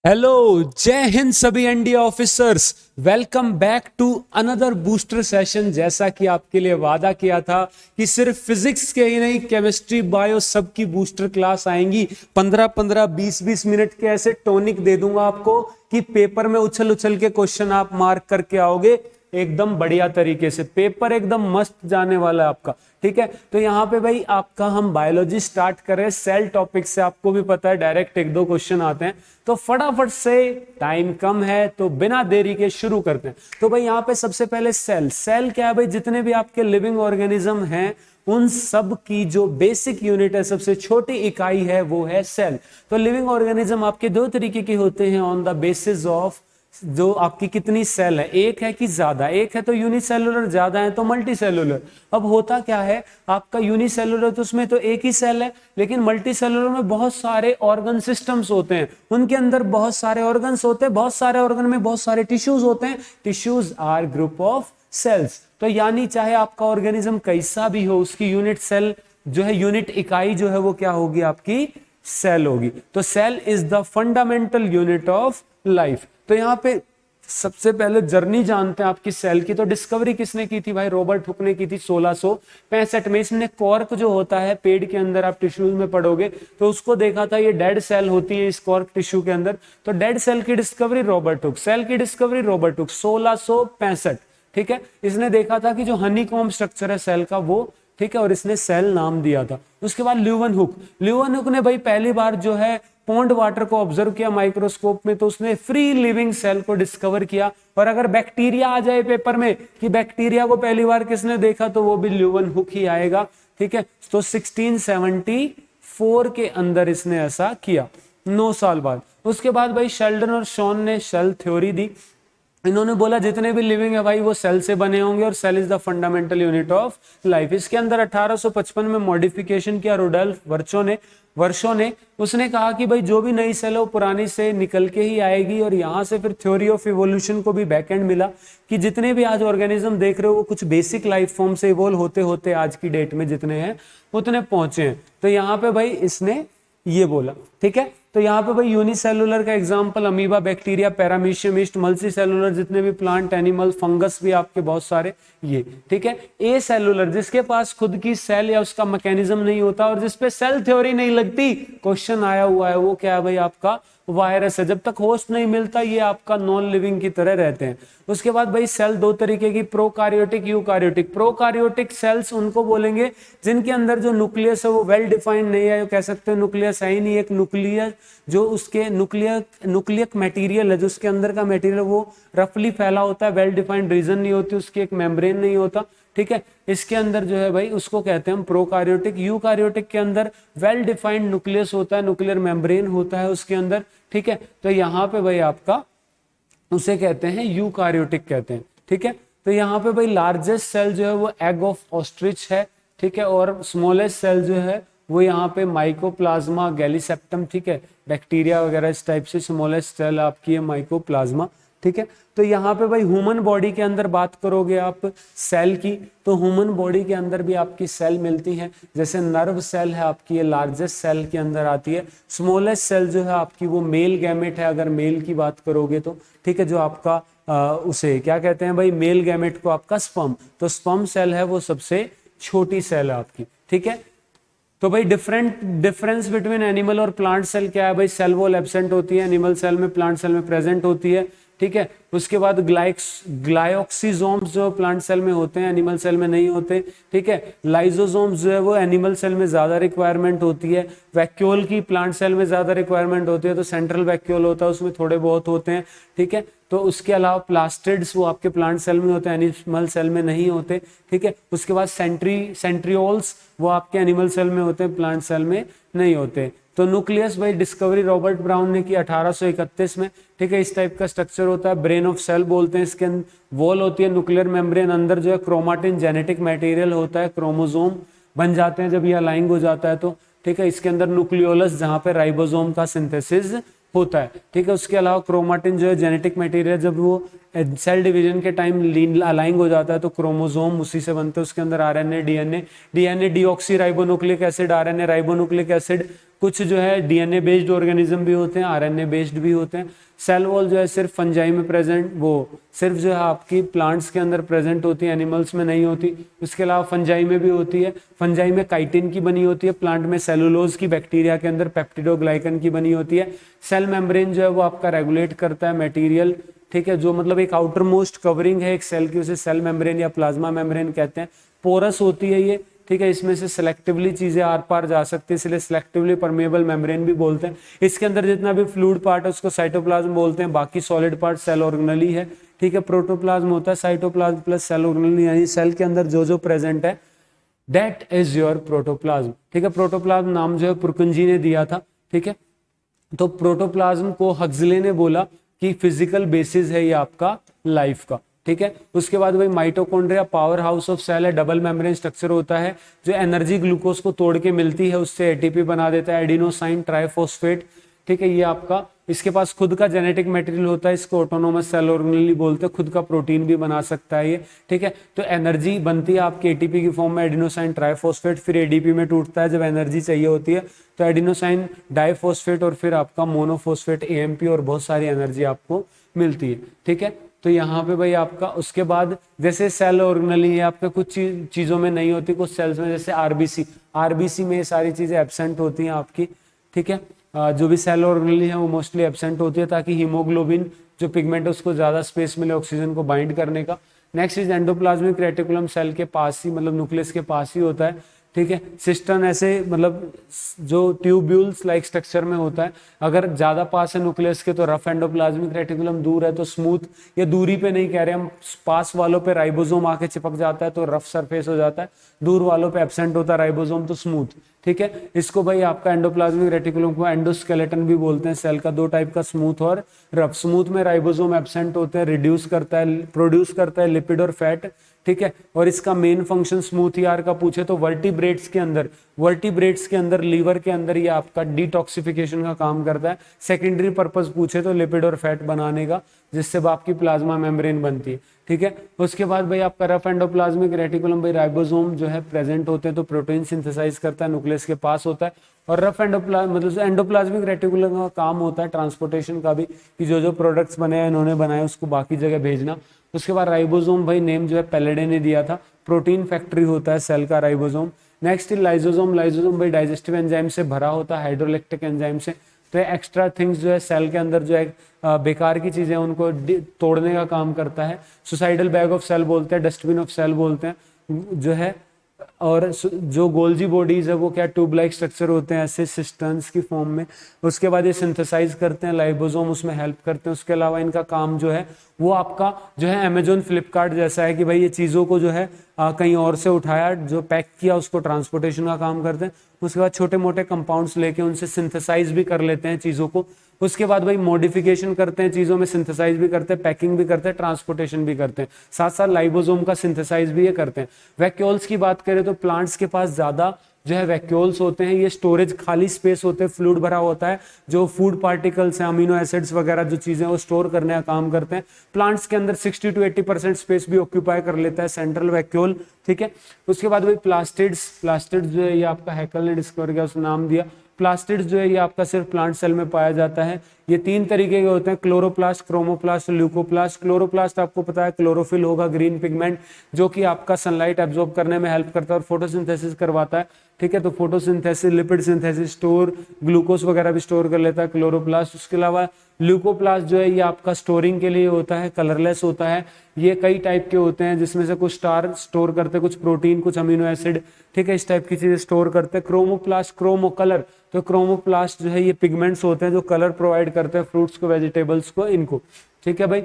Hello, जय हिंद सभी NDA officers. Welcome back to another booster session. जैसा कि आपके लिए वादा किया था कि सिर्फ फिजिक्स के ही नहीं, केमिस्ट्री, बायो सबकी बूस्टर क्लास आएंगी। 15-15, 20-20 मिनट के ऐसे टॉनिक दे दूंगा आपको कि पेपर में उछल उछल के क्वेश्चन आप मार्क करके आओगे एकदम बढ़िया तरीके से। पेपर एकदम मस्त जाने वाला है आपका। ठीक है, तो यहाँ पे भाई आपका हम बायोलॉजी स्टार्ट कर रहे हैं सेल टॉपिक से। आपको भी पता है डायरेक्ट एक दो क्वेश्चन आते हैं, तो फटाफट से, टाइम कम है तो बिना देरी के शुरू करते हैं। तो भाई यहाँ पे सबसे पहले सेल। सेल क्या है भाई? जितने भी आपके लिविंग ऑर्गेनिज्म हैं उन सब की जो बेसिक यूनिट है, सबसे छोटी इकाई है, वो है सेल। तो लिविंग ऑर्गेनिज्म आपके दो तरीके के होते हैं ऑन द बेसिस ऑफ जो आपकी कितनी सेल है। एक है कि ज्यादा, एक है तो यूनिसेलुलर, ज्यादा है तो मल्टी सेलुलर। अब होता क्या है, आपका यूनिसेलुलर तो उसमें तो एक ही सेल है, लेकिन मल्टी सेलुलर में बहुत सारे ऑर्गन सिस्टम्स होते हैं, उनके अंदर बहुत सारे ऑर्गन्स होते हैं, बहुत सारे ऑर्गन में बहुत सारे टिश्यूज होते हैं। Tissues are group of cells. तो यानी चाहे आपका ऑर्गेनिज्म कैसा भी हो, उसकी यूनिट सेल जो है, यूनिट इकाई जो है वो क्या होगी? आपकी सेल होगी। तो cell is the fundamental unit of life. तो यहां पे सबसे पहले जर्नी जानते हैं आपकी सेल की। तो डिस्कवरी किसने की थी भाई? रॉबर्ट हुक ने की थी 1665 में। इसने कॉर्क जो होता है पेड़ के अंदर, आप टिश्यूज में पढ़ोगे तो उसको देखा था, ये डेड सेल होती है इस कॉर्क टिश्यू के अंदर। तो डेड सेल की डिस्कवरी रॉबर्ट हुक, सेल की डिस्कवरी रॉबर्ट हुक 1665। ठीक है, इसने देखा था कि जो हनीकॉम्ब स्ट्रक्चर है सेल का वो, ठीक है, और इसने सेल नाम दिया था। उसके बाद ल्यूवन हुक ने भाई पहली बार जो है पॉन्ड वाटर को ऑब्जर्व किया माइक्रोस्कोप में, तो उसने फ्री लिविंग सेल को डिस्कवर किया। और अगर बैक्टीरिया आ जाए पेपर में कि बैक्टीरिया को पहली बार किसने देखा, तो वो भी ल्यूवन हुक ही आएगा। ठीक है, तो 1674 के अंदर इसने ऐसा किया, 9 साल बाद। उसके बाद भाई शेल्डन और शॉन ने सेल थ्योरी दी। इन्होंने बोला जितने भी लिविंग है भाई वो सेल से बने होंगे और cell is the fundamental unit of life. इसके अंदर 1855 में मॉडिफिकेशन किया रुडोल्फ वर्शो ने। उसने कहा कि भाई जो भी नई सेल है वो पुरानी से निकल के ही आएगी। और यहां से फिर थ्योरी ऑफ इवोल्यूशन को भी बैकएंड मिला कि जितने भी आज ऑर्गेनिज्म देख रहे हो वो कुछ बेसिक लाइफ फॉर्म से इवोल्व होते होते आज की डेट में जितने हैं उतने पहुंचे हैं। तो यहाँ पे भाई इसने ये बोला। ठीक है, तो यहाँ पे भाई यूनिसेलुलर का example amoeba, bacteria, paramecium east, multi cellular जितने भी प्लांट, एनिमल, फंगस भी आपके बहुत सारे ये। ठीक है, ए सेलुलर जिसके पास खुद की सेल या उसका मैकेनिज्म नहीं होता और जिसपे सेल थ्योरी नहीं लगती, क्वेश्चन आया हुआ है, वो क्या है भाई? आपका वायरस है। जब तक होस्ट नहीं मिलता ये आपका नॉन लिविंग की तरह रहते हैं। उसके बाद भाई सेल दो तरीके की, प्रोकार्योटिक, यूकार्योटिक। प्रोकार्योटिक सेल्स उनको बोलेंगे जिनके अंदर जो न्यूक्लियस है वो वेल डिफाइंड नहीं है, कह सकते हैं न्यूक्लियस है ही नहीं। एक न्यूक्लियस जो उसके न्यूक्लियक मटेरियल है, जो उसके अंदर का मटेरियल वो रफली फैला होता है, वेल डिफाइंड रीजन नहीं होती, उसकी एक मेम्ब्रेन नहीं होता। ठीक है, इसके अंदर जो है भाई उसको कहते हैं हम प्रोकार्योटिक। यूकार्योटिक के अंदर वेल डिफाइंड न्यूक्लियस होता है, न्यूक्लियर मेम्ब्रेन होता है उसके अंदर। ठीक है, तो यहाँ पे भाई आपका उसे कहते हैं यूकार्योटिक कहते हैं। ठीक है, तो यहाँ पे भाई लार्जेस्ट सेल जो है वो एग ऑफ ऑस्ट्रिच है। ठीक है, और स्मॉलेस्ट सेल जो है वो यहाँ पे माइकोप्लाज्मा गैलीसेप्टम। ठीक है, बैक्टीरिया वगैरह इस टाइप से स्मॉलेस्ट सेल आपकी है माइकोप्लाज्मा। ठीक है, तो यहाँ पे भाई ह्यूमन बॉडी के अंदर बात करोगे आप सेल की, तो ह्यूमन बॉडी के अंदर भी आपकी सेल मिलती हैं। जैसे नर्व सेल है आपकी, ये लार्जेस्ट सेल के अंदर आती है। स्मॉलेस्ट सेल जो है आपकी वो मेल गैमेट है, अगर मेल की बात करोगे तो। ठीक है, जो आपका उसे क्या कहते हैं भाई? मेल गैमेट को आपका स्पर्म। तो स्पर्म सेल है वो सबसे छोटी सेल है आपकी। ठीक है, तो भाई डिफरेंस बिटवीन एनिमल और प्लांट सेल क्या है भाई? सेल वॉल एब्सेंट होती है एनिमल सेल में, प्लांट सेल में प्रेजेंट होती है। ठीक है, उसके बाद ग्लायोक्सीजोम्स जो प्लांट सेल में होते हैं एनिमल सेल में नहीं होते। ठीक है, लाइजोसोम्स जो है वो एनिमल सेल में ज्यादा रिक्वायरमेंट होती है। वैक्यूल की प्लांट सेल में ज्यादा रिक्वायरमेंट होती है, तो सेंट्रल वैक्यूल होता है उसमें थोड़े बहुत होते हैं। ठीक है, तो उसके अलावा प्लास्टिड्स वो आपके प्लांट सेल में होते हैं, एनिमल सेल में नहीं होते। ठीक है, उसके बाद सेंट्रियोल्स वो आपके एनिमल सेल में होते हैं, प्लांट सेल में नहीं होते। तो न्यूक्लियस भाई डिस्कवरी रॉबर्ट ब्राउन ने की 1831 में। ठीक है, इस टाइप का स्ट्रक्चर होता है, ब्रेन ऑफ सेल बोलते हैं। इसके वॉल होती है, न्यूक्लियर मेम्ब्रेन, अंदर जो है क्रोमाटिन जेनेटिक मटेरियल होता है, क्रोमोसोम बन जाते हैं जब ये अलाइन हो जाता है तो। ठीक है, इसके अंदर न्यूक्लियोलस जहां पे राइबोसोम का सिंथेसिस होता है। ठीक है, उसके अलावा क्रोमाटिन जो है जेनेटिक मटेरियल, जब वो सेल डिवीजन के टाइम अलाइन हो जाता है तो क्रोमोसोम उसी से बनते हैं। उसके अंदर RNA, DNA, deoxy ribonucleic acid, RNA ribonucleic acid, कुछ जो है डीएनए बेस्ड ऑर्गेनिज्म भी होते हैं, आरएनए बेस्ड भी होते हैं। सेल वॉल जो है सिर्फ फंजाई में प्रेजेंट, वो सिर्फ जो है आपकी प्लांट्स के अंदर प्रेजेंट होती है, एनिमल्स में नहीं होती। इसके अलावा फंजाई में भी होती है। फंजाई में काइटिन की बनी होती है, प्लांट में सेलुलोज की, बैक्टीरिया के अंदर पेप्टिडोग्लाइकन की बनी होती है। सेल मेम्ब्रेन जो है वो आपका रेगुलेट करता है मटेरियल, ठीक है, जो मतलब एक आउटर मोस्ट कवरिंग है एक सेल की, उसे सेल मेम्ब्रेन या प्लाज्मा मेम्ब्रेन कहते हैं। पोरस होती है ये, ठीक है, इसमें से सिलेक्टिवली चीजें आर पार जा सकती है, इसलिए सिलेक्टिवली परमेबल मेम्ब्रेन भी बोलते हैं। इसके अंदर जितना भी फ्लूइड पार्ट है उसको साइटोप्लाज्म बोलते हैं, बाकी सॉलिड पार्ट सेल ऑर्गेनेली है, ठीक है। प्रोटोप्लाज्म होता है साइटोप्लाज्म प्लस सेल ऑर्गेनेली, यानी सेल के अंदर जो जो प्रेजेंट है दैट इज योर प्रोटोप्लाज्म, ठीक है। प्रोटोप्लाज्म नाम जो है पुरकुंजी ने दिया था, ठीक है। तो प्रोटोप्लाज्म को हक्सले ने बोला कि फिजिकल बेसिस है ये आपका लाइफ का, ठीक है। उसके बाद भाई mitochondria power house of cell है, डबल मेम्ब्रेन स्ट्रक्चर होता है, जो एनर्जी ग्लूकोज को तोड़ के मिलती है उससे एटीपी बना देता है, एडिनोसाइन ट्राइफॉस्फेट, ठीक है। ये आपका, इसके पास खुद का जेनेटिक मटेरियल होता है, इसको ऑटोनोमस सेल ऑर्गेनेली बोलते हैं, खुद का प्रोटीन भी बना सकता है ये, ठीक है। तो एनर्जी बनती है आपकी एटीपी की फॉर्म में, एडिनोसाइन ट्राइफॉस्फेट, फिर एडीपी में टूटता है जब एनर्जी चाहिए होती है, तो एडिनोसाइन डाइफॉस्फेट और फिर आपका मोनोफॉस्फेट एएमपी, और बहुत सारी एनर्जी आपको मिलती है, ठीक है। तो यहाँ पे भाई आपका उसके बाद जैसे सेल ऑर्गेनेली है आपका, कुछ चीजों में नहीं होती, कुछ सेल्स में, जैसे आरबीसी में ये सारी चीजें एब्सेंट होती हैं आपकी, ठीक है। जो भी सेल ऑर्गेनेली है वो मोस्टली एब्सेंट होती है, ताकि हीमोग्लोबिन जो पिगमेंट है उसको ज्यादा स्पेस मिले ऑक्सीजन को बाइंड करने का। Next is endoplasmic reticulum, cell के पास ही, मतलब न्यूक्लियस के पास ही होता है, ठीक है। सिस्टन ऐसे मतलब जो ट्यूब्यूल्स लाइक स्ट्रक्चर में होता है, अगर ज्यादा पास है न्यूक्लियस के तो रफ एंडोप्लाज्मिक रेटिकुलम, दूर है तो स्मूथ, या दूरी पे नहीं कह रहे हम, पास वालों पे राइबोसोम आके चिपक जाता है तो रफ सरफेस हो जाता है, दूर वालों पे एब्सेंट होता है राइबोसोम तो स्मूथ, ठीक है। इसको भाई आपका एंडोप्लाज्मिक रेटिकुलम को एंडोस्केलेटन भी बोलते हैं, सेल का दो टाइप का, स्मूथ और रफ। स्मूथ में राइबोसोम एब्सेंट होते हैं, रिड्यूस करता है, प्रोड्यूस करता है लिपिड और फैट, ठीक है। और इसका मेन फंक्शन स्मूथ ईआर का पूछे तो वर्टिब्रेट्स के अंदर लीवर के अंदर ये आपका डिटॉक्सिफिकेशन का काम करता है। सेकेंडरी पर्पस पूछे तो लिपिड और फैट बनाने का, जिससे आपकी प्लाज्मा मेम्ब्रेन बनती है, ठीक है। उसके बाद भाई आपका रफ एंडोप्लाज्मिक रेटिकुलम, भाई राइबोसोम जो है प्रेजेंट होते हैं तो प्रोटीन सिंथेसाइज करता है, न्यूक्लियस के पास होता है। और रफ मतलब एंडोप्लाज्मिक रेटिकुलम का काम होता है ट्रांसपोर्टेशन का भी, कि जो जो प्रोडक्ट्स बने हैं इन्होंने बनाए उसको बाकी जगह भेजना। उसके बाद राइबोसोम, भाई नेम जो है पैलेडे ने दिया था, प्रोटीन फैक्ट्री होता है सेल का राइबोसोम। नेक्स्ट लाइसोसोम भाई डाइजेस्टिव एंजाइम से भरा होता है, हाइड्रोलैक्टिक एंजाइम से। तो एक्स्ट्रा थिंग्स जो है सेल के अंदर जो है बेकार की चीजें उनको तोड़ने का काम करता है। सुसाइडल बैग ऑफ सेल बोलते हैं, डस्टबिन ऑफ सेल बोलते हैं जो है। और जो गोल्जी बॉडीज है वो क्या, ट्यूब लाइक स्ट्रक्चर होते हैं ऐसे सिस्टर्न्स की फॉर्म में। उसके बाद ये सिंथेसाइज करते हैं, लाइबोसोम उसमें हेल्प करते हैं। उसके अलावा इनका काम जो है वो आपका जो है अमेजोन फ्लिपकार्ट जैसा है, कि भाई ये चीज़ों को जो है कहीं और से उठाया, जो पैक किया उसको ट्रांसपोर्टेशन का काम करते हैं। उसके बाद छोटे मोटे कंपाउंड्स लेके उनसे सिंथेसाइज भी कर लेते हैं चीज़ों को। उसके बाद भाई मॉडिफिकेशन करते हैं चीज़ों में, सिंथेसाइज भी करते हैं, पैकिंग भी करते हैं, ट्रांसपोर्टेशन भी करते हैं, साथ साथ लाइबोसोम का सिंथेसाइज भी ये करते हैं। वैक्यूल्स की बात करें तो प्लांट्स के पास ज़्यादा जो है वैक्यूल्स होते हैं, ये स्टोरेज खाली स्पेस होते हैं, फ्लूइड भरा होता है, जो फूड पार्टिकल्स हैं, अमीनो एसिड्स वगैरह जो चीज़ें वो स्टोर करने का काम करते हैं। प्लांट्स के अंदर 60 to 80% स्पेस भी ऑक्यूपाई कर लेता है सेंट्रल वैक्यूल, ठीक है। उसके बाद भाई प्लास्टिड्स जो है ये आपका हैकल ने डिस्कवर किया, उसने नाम दिया। प्लास्टिड्स जो है ये आपका सिर्फ प्लांट सेल में पाया जाता है। ये तीन तरीके के होते हैं, क्लोरोप्लास्ट, क्रोमोप्लास्ट और ल्यूकोप्लास्ट। क्लोरोप्लास्ट आपको पता है क्लोरोफिल होगा, ग्रीन पिगमेंट, जो कि आपका सनलाइट एब्जॉर्ब करने में हेल्प करता है और फोटोसिंथेसिस करवाता है, ठीक है। तो photosynthesis, lipid synthesis, store glucose वगैरह भी स्टोर कर लेता है क्लोरोप्लास्ट। उसके अलावा ल्यूकोप्लास्ट जो है ये आपका स्टोरिंग के लिए होता है, कलरलेस होता है। ये कई टाइप के होते हैं, जिसमें से कुछ स्टार स्टोर करते हैं, कुछ प्रोटीन, कुछ अमीनो एसिड, ठीक है, इस टाइप की चीजें स्टोर करते हैं। क्रोमोप्लास्ट, क्रोमो कलर, तो क्रोमोप्लास्ट जो है ये पिगमेंट्स होते हैं जो कलर प्रोवाइड करते हैं फ्रूट्स को, वेजिटेबल्स को, इनको, ठीक है भाई।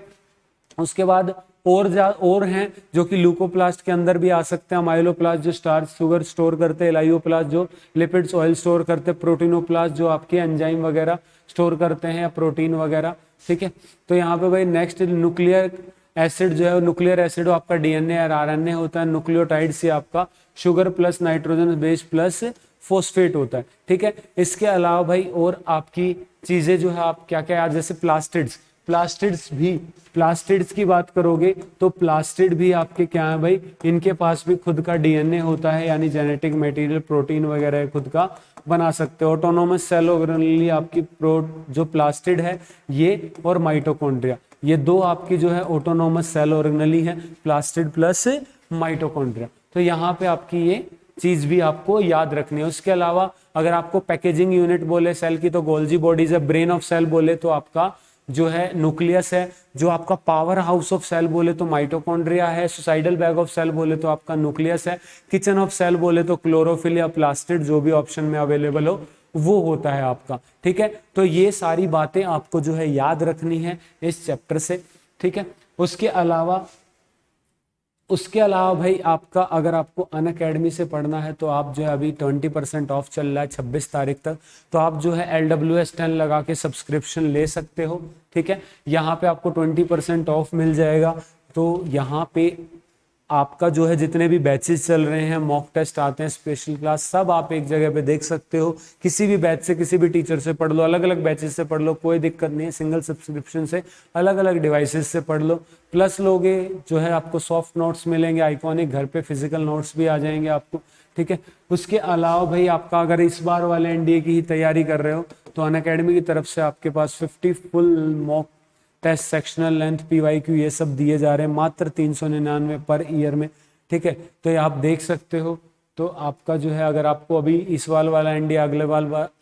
उसके बाद और हैं जो कि ल्यूकोप्लास्ट के अंदर भी आ सकते हैं। माइलोप्लास्ट जो स्टार्च शुगर स्टोर करते हैं, एलाइयोप्लास्ट जो लिपिड्स ऑयल स्टोर करते हैं, प्रोटीनोप्लास्ट जो आपके एंजाइम वगैरह स्टोर करते हैं या प्रोटीन वगैरह, ठीक है। तो यहाँ पे भाई नेक्स्ट न्यूक्लियर एसिड जो है, न्यूक्लियर एसिड आपका डीएनए और आरएनए होता है। न्यूक्लियोटाइड से आपका sugar plus nitrogen base plus phosphate होता है, ठीक है। इसके अलावा भाई और आपकी चीजें जो है आप क्या क्या यार, जैसे प्लास्टिड्स की बात करोगे तो प्लास्टिड भी आपके क्या है भाई, इनके पास भी खुद का डीएनए होता है, यानी जेनेटिक मटेरियल, प्रोटीन वगैरह खुद का बना सकते हो। ऑटोनोमस सेल ऑर्गेनेली आपकी जो प्लास्टिड है ये और माइटोकॉन्ड्रिया, ये दो आपकी जो है ऑटोनोमस सेल ऑर्गेनेली है, प्लास्टिड प्लस माइटोकॉन्ड्रिया। तो यहाँ पे आपकी ये चीज भी आपको याद रखनी है। उसके अलावा अगर आपको पैकेजिंग यूनिट बोले सेल की तो गोल्जी बॉडीज है, ब्रेन ऑफ सेल बोले तो आपका जो है न्यूक्लियस है, जो आपका पावर हाउस ऑफ सेल बोले तो माइटोकॉन्ड्रिया है, सुसाइडल बैग ऑफ सेल बोले तो आपका न्यूक्लियस है, किचन ऑफ सेल बोले तो क्लोरोफिल या प्लास्टिड जो भी ऑप्शन में अवेलेबल हो वो होता है आपका। ठीक है, तो ये सारी बातें आपको जो है याद रखनी है इस चैप्टर से। ठीक है, उसके अलावा भाई आपका अगर आपको अनअकैडमी से पढ़ना है तो आप जो है अभी 20% ऑफ चल रहा है 26 तारीख तक, तो आप जो है LWS10 लगा के सब्सक्रिप्शन ले सकते हो। ठीक है, यहाँ पे आपको 20% ऑफ मिल जाएगा। तो यहाँ पे आपका जो है जितने भी बैचेस चल रहे हैं, मॉक टेस्ट आते हैं, स्पेशल क्लास, सब आप एक जगह पे देख सकते हो। किसी भी बैच से, किसी भी टीचर से पढ़ लो, अलग अलग बैचेस से पढ़ लो, कोई दिक्कत नहीं है। सिंगल सब्सक्रिप्शन से अलग अलग डिवाइसेस से पढ़ लो। प्लस लोगे जो है आपको सॉफ्ट नोट्स मिलेंगे, आइकॉनिक, घर पे फिजिकल नोट्स भी आ जाएंगे आपको। ठीक है, उसके अलावा भाई आपका अगर इस बार वाले NDA की ही तैयारी कर रहे हो तो अनअकैडमी की तरफ से आपके पास 50 full mock test, sectional length, PYQ ये सब दिए जा रहे हैं मात्र 399 पर ईयर में। ठीक है, तो ये आप देख सकते हो। तो आपका जो है अगर आपको अभी इस वाला NDA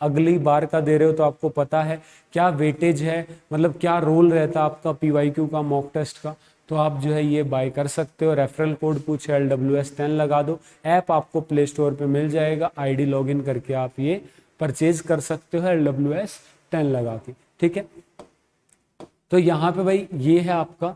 अगली बार का दे रहे हो तो आपको पता है क्या वेटेज है, मतलब क्या रोल रहता है आपका PYQ का, मॉक टेस्ट का, तो आप जो है ये बाय कर सकते हो। रेफरल कोड पूछे LWS10 लगा दो, ऐप आपको प्ले स्टोर पे मिल जाएगा, ID लॉगिन करके आप ये परचेज कर सकते हो LWS10 लगा के। ठीक है, तो यहाँ पे भाई ये है आपका,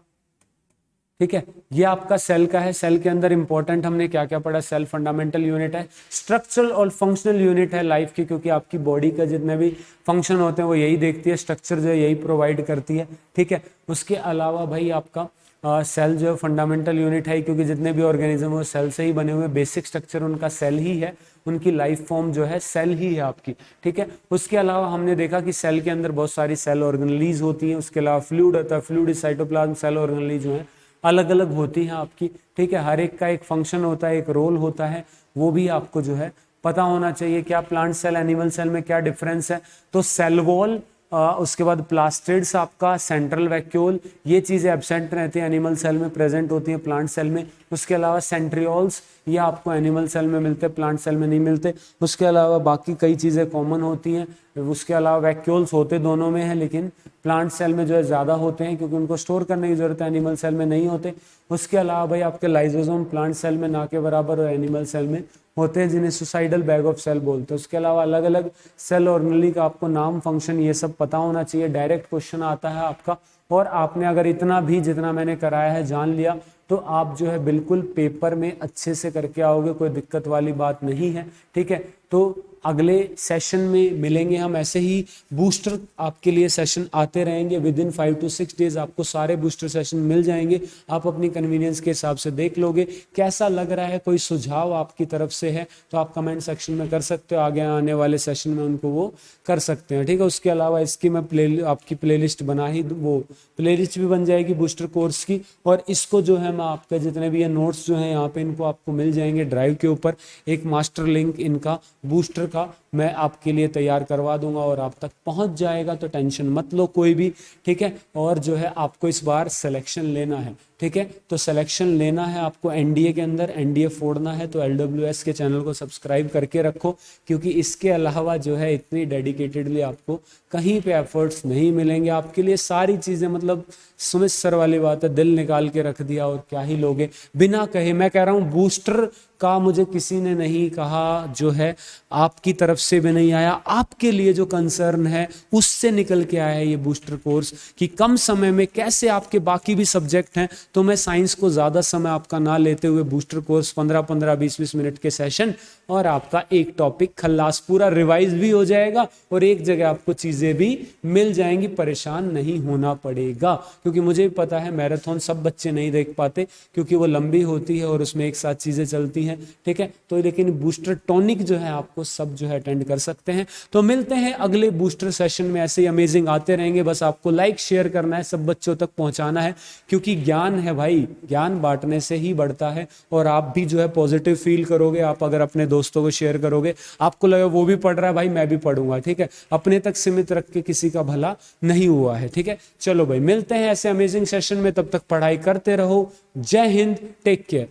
ठीक है, ये आपका सेल का है। सेल के अंदर इंपॉर्टेंट हमने क्या क्या पढ़ा, सेल फंडामेंटल यूनिट है, स्ट्रक्चरल और फंक्शनल यूनिट है लाइफ की, क्योंकि आपकी बॉडी का जितने भी फंक्शन होते हैं वो यही देखती है, स्ट्रक्चर जो है यही प्रोवाइड करती है। ठीक है, उसके अलावा भाई आपका सेल जो फंडामेंटल यूनिट है, क्योंकि जितने भी ऑर्गेनिज्म वो सेल से ही बने हुए, बेसिक स्ट्रक्चर उनका सेल ही है, उनकी लाइफ फॉर्म जो है सेल ही है आपकी। ठीक है, उसके अलावा हमने देखा कि सेल के अंदर बहुत सारी सेल ऑर्गेनेलीज होती हैं। उसके अलावा फ्लूइड होता है, फ्लूइड साइटोप्लाज्म, सेल ऑर्गेनेलीज जो है अलग अलग होती हैं आपकी। ठीक है, हर एक का एक फंक्शन होता है, एक रोल होता है, वो भी आपको जो है पता होना चाहिए। क्या प्लांट सेल एनिमल सेल में क्या डिफरेंस है, तो सेल वॉल, उसके बाद प्लास्टिड्स, आपका सेंट्रल वैक्यूल, ये चीज़ें एब्सेंट रहती हैं, एनिमल सेल में प्रेजेंट होती हैं, प्लांट सेल में। उसके अलावा सेंट्रियोल्स, ये आपको एनिमल सेल में मिलते हैं, प्लांट सेल में नहीं मिलते। उसके अलावा बाकी कई चीज़ें कॉमन होती हैं। उसके अलावा वैक्यूल्स होते दोनों में हैं, लेकिन प्लांट सेल में जो है ज़्यादा होते हैं क्योंकि उनको स्टोर करने की जरूरत है, एनिमल सेल में नहीं होते। उसके अलावा भाई आपके लाइजोसोम प्लांट सेल में ना के बराबर और एनिमल सेल में होते हैं, जिन्हें सुसाइडल बैग ऑफ सेल बोलते हैं। उसके अलावा अलग अलग सेल ऑर्गेनेली का आपको नाम, फंक्शन, ये सब पता होना चाहिए। डायरेक्ट क्वेश्चन आता है आपका, और आपने अगर इतना भी जितना मैंने कराया है जान लिया तो आप जो है बिल्कुल पेपर में अच्छे से करके आओगे, कोई दिक्कत वाली बात नहीं है। ठीक है, तो अगले सेशन में मिलेंगे हम। ऐसे ही बूस्टर आपके लिए सेशन आते रहेंगे, विद इन 5 to 6 डेज आपको सारे बूस्टर सेशन मिल जाएंगे। आप अपनी कन्वीनियंस के हिसाब से देख लोगे कैसा लग रहा है। कोई सुझाव आपकी तरफ से है तो आप कमेंट सेक्शन में कर सकते हो, आगे आने वाले सेशन में उनको वो कर सकते हैं। ठीक है, उसके अलावा इसकी मैं आपकी प्लेलिस्ट बना ही, वो प्लेलिस्ट भी बन जाएगी बूस्टर कोर्स की, और इसको जो है मैं आपके जितने भी ये नोट्स जो है यहाँ पे इनको आपको मिल जाएंगे ड्राइव के ऊपर। एक मास्टर लिंक इनका बूस्टर का मैं आपके लिए तैयार करवा दूंगा और आप तक पहुंच जाएगा, तो टेंशन मत लो कोई भी। ठीक है, और जो है आपको इस बार सिलेक्शन लेना है। ठीक है, तो सिलेक्शन लेना है आपको NDA के अंदर, NDA फोड़ना है तो LWS के चैनल को सब्सक्राइब करके रखो, क्योंकि इसके अलावा जो है इतनी डेडिकेटेडली आपको कहीं पे एफर्ट्स नहीं मिलेंगे आपके लिए। सारी चीज़ें मतलब सुमित सर वाली बात है, दिल निकाल के रख दिया और क्या ही लोगे बिना कहे। मैं कह रहा हूँ बूस्टर का मुझे किसी ने नहीं कहा, जो है आपकी तरफ से भी नहीं आया, आपके लिए जो कंसर्न है उससे निकल के आया है ये बूस्टर कोर्स, कि कम समय में कैसे आपके बाकी भी सब्जेक्ट हैं, तो मैं साइंस को ज़्यादा समय आपका ना लेते हुए बूस्टर कोर्स 15-15, 20-20 मिनट के सेशन, और आपका एक टॉपिक खल्लास, पूरा रिवाइज भी हो जाएगा और एक जगह आपको चीज़ें भी मिल जाएंगी, परेशान नहीं होना पड़ेगा। क्योंकि मुझे भी पता है मैराथन सब बच्चे नहीं देख पाते क्योंकि वो लंबी होती है और उसमें एक साथ चीज़ें चलती हैं। ठीक है, तो लेकिन बूस्टर टॉनिक जो है आपको सब जो है अटेंड कर सकते हैं। तो मिलते हैं अगले बूस्टर सेशन में, ऐसे ही अमेजिंग आते रहेंगे। बस आपको लाइक शेयर करना है, सब बच्चों तक पहुंचाना है, क्योंकि ज्ञान है भाई, ज्ञान बांटने से ही बढ़ता है। और आप भी जो है पॉजिटिव फील करोगे, आप अगर अपने दोस्तों को शेयर करोगे, आपको लगे वो भी पढ़ रहा है भाई मैं भी पढ़ूंगा, ठीक है। अपने तक सीमित रख के किसी का भला नहीं हुआ है, ठीक है। चलो भाई मिलते हैं ऐसे अमेजिंग सेशन में, तब तक पढ़ाई करते रहो। जय हिंद, टेक केयर।